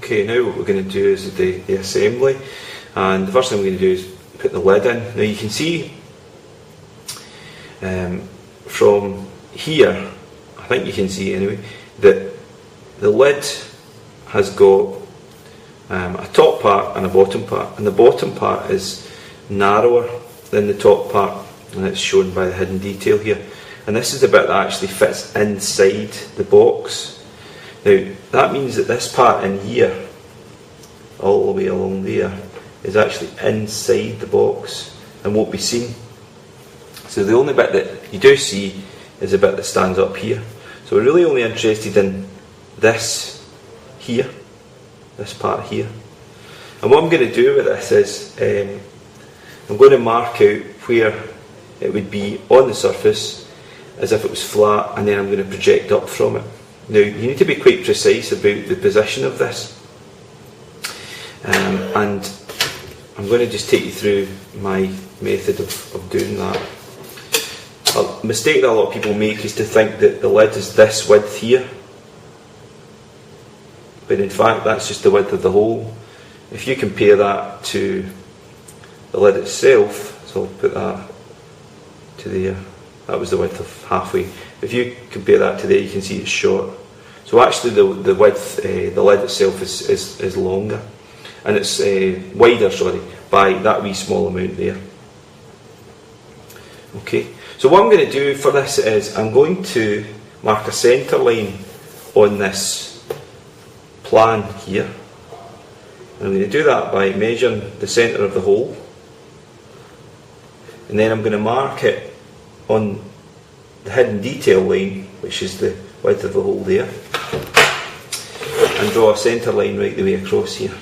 Okay, now what we're going to do is the assembly, and the first thing we're going to do is put the lid in. Now you can see from here, I think you can see anyway, that the lid has got a top part and a bottom part, and the bottom part is narrower than the top part, and it's shown by the hidden detail here. And this is the bit that actually fits inside the box. Now that means that this part in here, all the way along there, is actually inside the box and won't be seen. So the only bit that you do see is the bit that stands up here. So we're really only interested in this here, this part here. And what I'm going to do with this is I'm going to mark out where it would be on the surface as if it was flat, and then I'm going to project up from it. Now you need to be quite precise about the position of this, and I'm going to just take you through my method of doing that. A mistake that a lot of people make is to think that the lid is this width here, but in fact that's just the width of the hole. If you compare that to the lid itself, so I'll put that to there, that was the width of halfway. If you compare that to there, you can see it's short. So actually the width, the lid itself is longer, and it's wider, sorry, by that wee small amount there. Okay, so what I'm going to do for this is I'm going to mark a centre line on this plan here. And I'm going to do that by measuring the centre of the hole, and then I'm going to mark it on the hidden detail line, which is the width of the hole there, and draw a centre line right the way across here.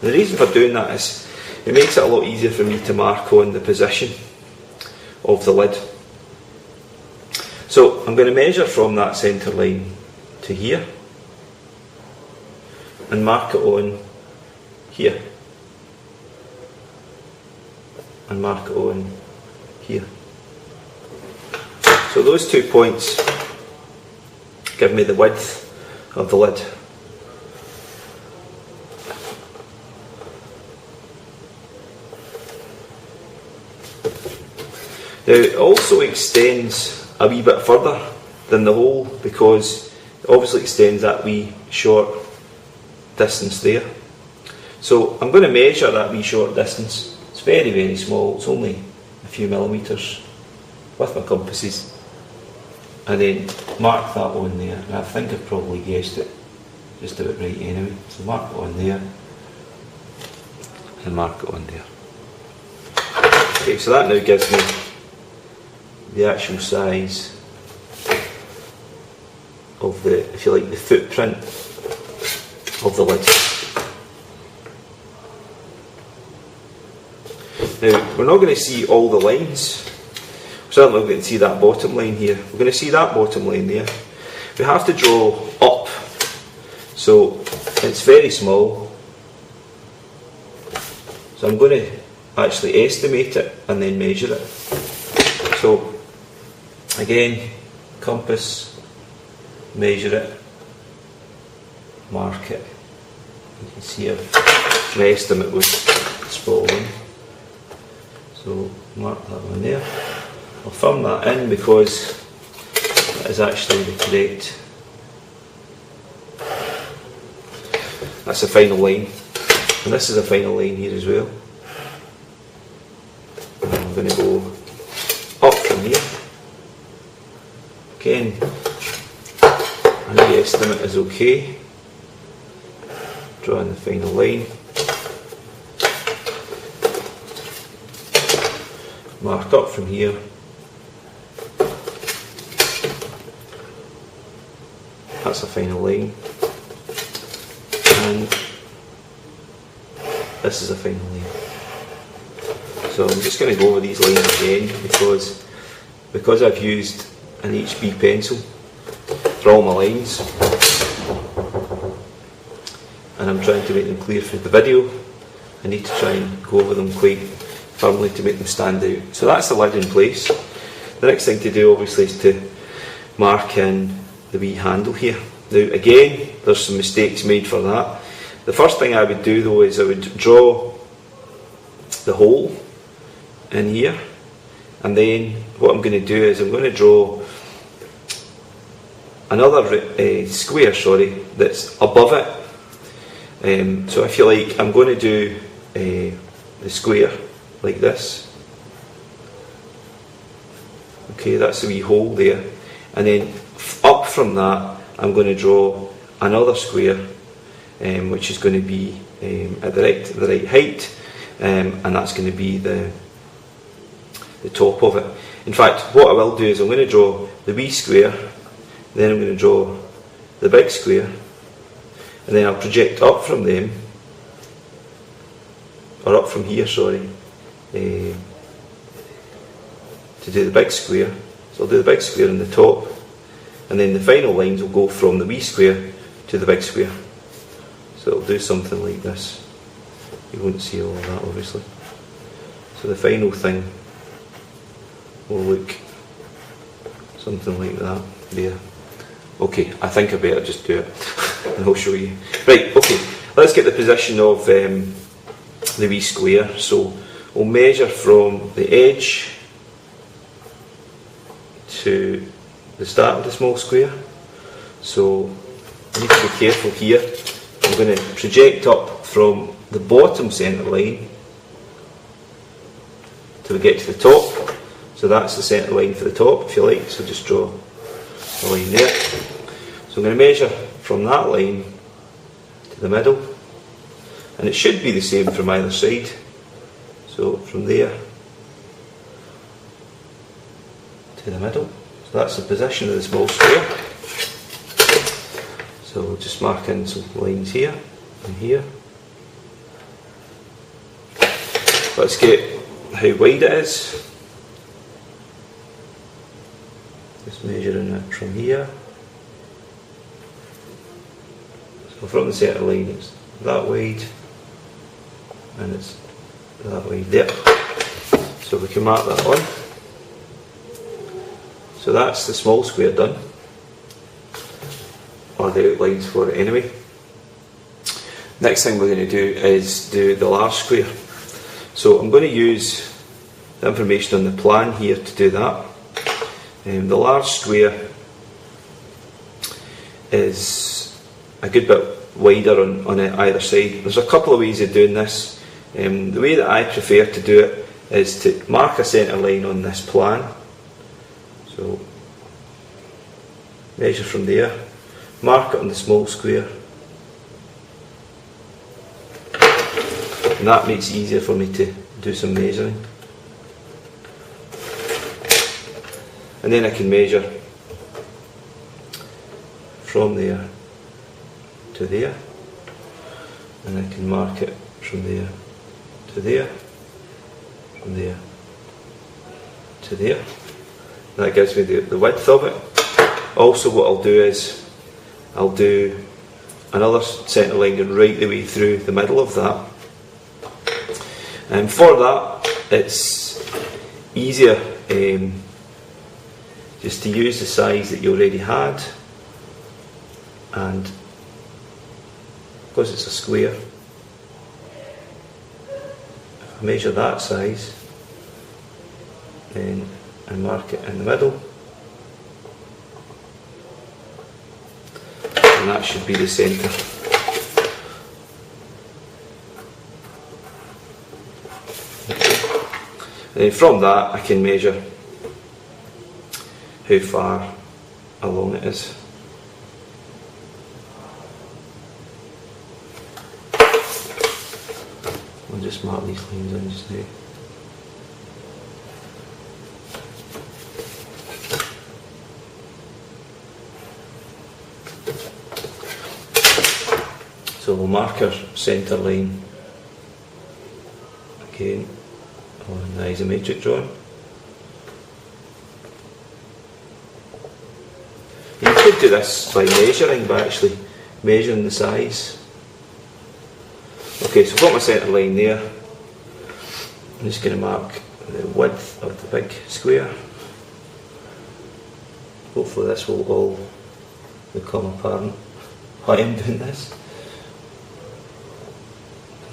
The reason for doing that is it makes it a lot easier for me to mark on the position of the lid. So I'm going to measure from that centre line to here and mark it on here and mark it on here. So those 2 points give me the width of the lid. Now it also extends a wee bit further than the hole, because it obviously extends that wee short distance there. So I'm going to measure that wee short distance. It's very, very small, it's only a few millimetres, with my compasses, and then mark that on there. And I think I've probably guessed it just about right anyway. So mark it on there and mark it on there. Okay, so that now gives me the actual size of the, if you like, the footprint of the lid. Now we're not going to see all the lines. We're certainly not going to see that bottom line here. We're going to see that bottom line there. We have to draw up, so it's very small. So I'm going to actually estimate it and then measure it. So again, compass, measure it, mark it. You can see my estimate was spot on. So mark that one there. I'll firm that in because that is actually the correct. That's the final line, and this is a final line here as well. And I'm going to go up from here. Again, and the estimate is okay. Drawing the final line. Mark up from here. That's a final line. And this is a final line. So I'm just going to go over these lines again because I've used an HB pencil for all my lines, and I'm trying to make them clear for the video. I need to try and go over them quite firmly to make them stand out. So that's the lid in place. The next thing to do obviously is to mark in the wee handle here. Now again, there's some mistakes made for that. The first thing I would do though is I would draw the hole in here, and then what I'm going to do is I'm going to draw another square, that's above it. So if you like, I'm going to do the square like this. Okay, that's the wee hole there, and then up from that I'm going to draw another square, which is going to be at the right height, and that's going to be the top of it. In fact, what I will do is I'm going to draw the wee square, then I'm going to draw the big square, and then I'll project up from them, or up from here, to do the big square. So I'll do the big square on the top, and then the final lines will go from the wee square to the big square. So it'll do something like this. You won't see all of that obviously. So the final thing will look something like that there. Okay, I think I better just do it and I'll show you. Right, okay, let's get the position of the wee square. So we'll measure from the edge to the start of the small square. So I need to be careful here. I'm going to project up from the bottom centre line till we get to the top. So that's the centre line for the top, if you like. So just draw a line there. So I'm going to measure from that line to the middle, and it should be the same from either side. So from there to the middle. So that's the position of the small square. So we'll just mark in some lines here and here. Let's get how wide it is. Just measuring it from here. So from the centre line it's that wide, and it's that wide there. So we can mark that on. So that's the small square done, or the outlines for it anyway. Next thing we're going to do is do the large square. So I'm going to use the information on the plan here to do that. The large square is a good bit wider on either side. There's a couple of ways of doing this. The way that I prefer to do it is to mark a centre line on this plan. So measure from there, mark it on the small square, and that makes it easier for me to do some measuring. And then I can measure from there to there, and I can mark it from there to there, from there to there. That gives me the width of it. Also what I'll do is I'll do another centre line going right the way through the middle of that. And for that it's easier just to use the size that you already had, and because it's a square, if I measure that size, then I mark it in the middle, and that should be the centre. And then from that I can measure how far along it is. I'll just mark these lines in just now. So we'll mark our centre line again on the isometric drawing. You could do this by measuring, but actually measuring the size. Okay, so I've got my centre line there. I'm just going to mark the width of the big square. Hopefully this will all become apparent why I'm doing this.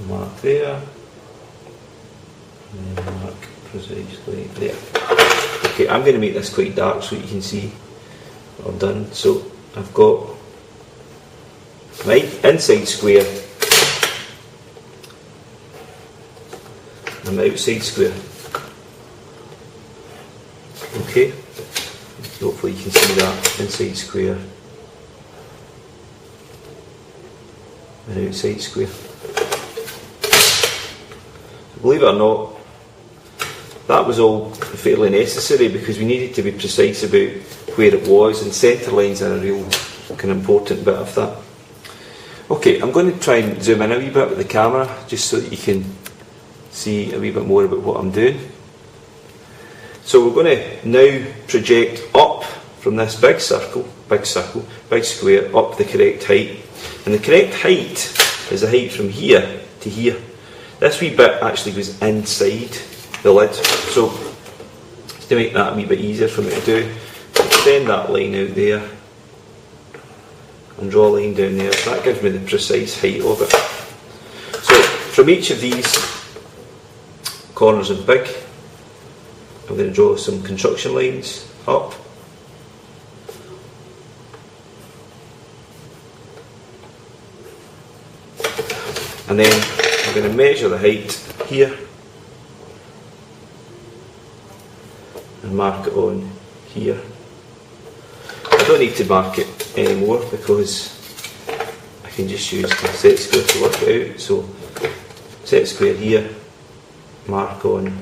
Mark there, and then mark precisely there. Okay, I'm going to make this quite dark so you can see what I've done. So I've got my inside square and my outside square. Okay, hopefully you can see that inside square and outside square. Believe it or not, that was all fairly necessary because we needed to be precise about where it was, and centre lines are a real kind of important bit of that. Okay, I'm going to try and zoom in a wee bit with the camera just so that you can see a wee bit more about what I'm doing. So we're going to now project up from this big circle, big square, up the correct height. And the correct height is the height from here to here. This wee bit actually goes inside the lid. So to make that a wee bit easier for me to do, extend that line out there and draw a line down there. So that gives me the precise height of it. So from each of these corners of big, I'm going to draw some construction lines up. And then I'm going to measure the height here and mark it on here. I don't need to mark it anymore because I can just use the set square to work it out. So set square here, mark on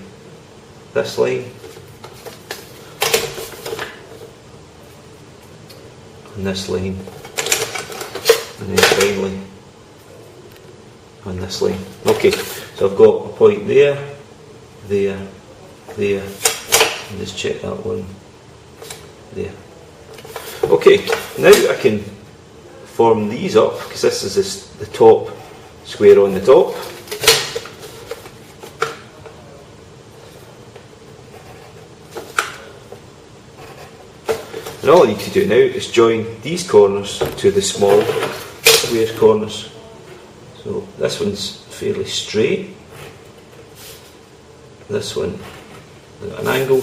this line, and this line, and then finally on this line. Okay, so I've got a point there, there, there, and just check that one there. Okay, now I can form these up because this is the top square on the top. And all I need to do now is join these corners to the small square corners. So this one's fairly straight, this one is at an angle,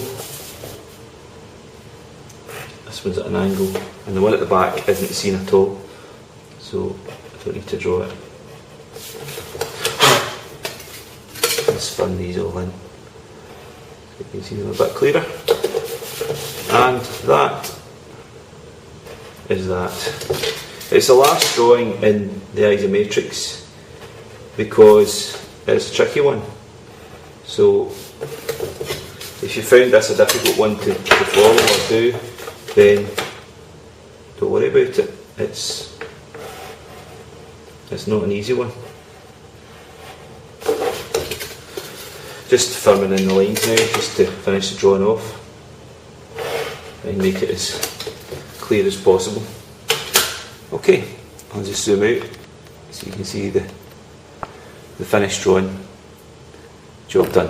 this one's at an angle, and the one at the back isn't seen at all, so I don't need to draw it. Let's spin these all in so you can see them a bit clearer. And that is that. It's the last drawing in the isometrics because it's a tricky one. So if you found this a difficult one to follow or do, then don't worry about it. It's not an easy one. Just firming in the lines now, just to finish the drawing off and make it as clear as possible. Okay, I'll just zoom out so you can see the finished drawing. Job done.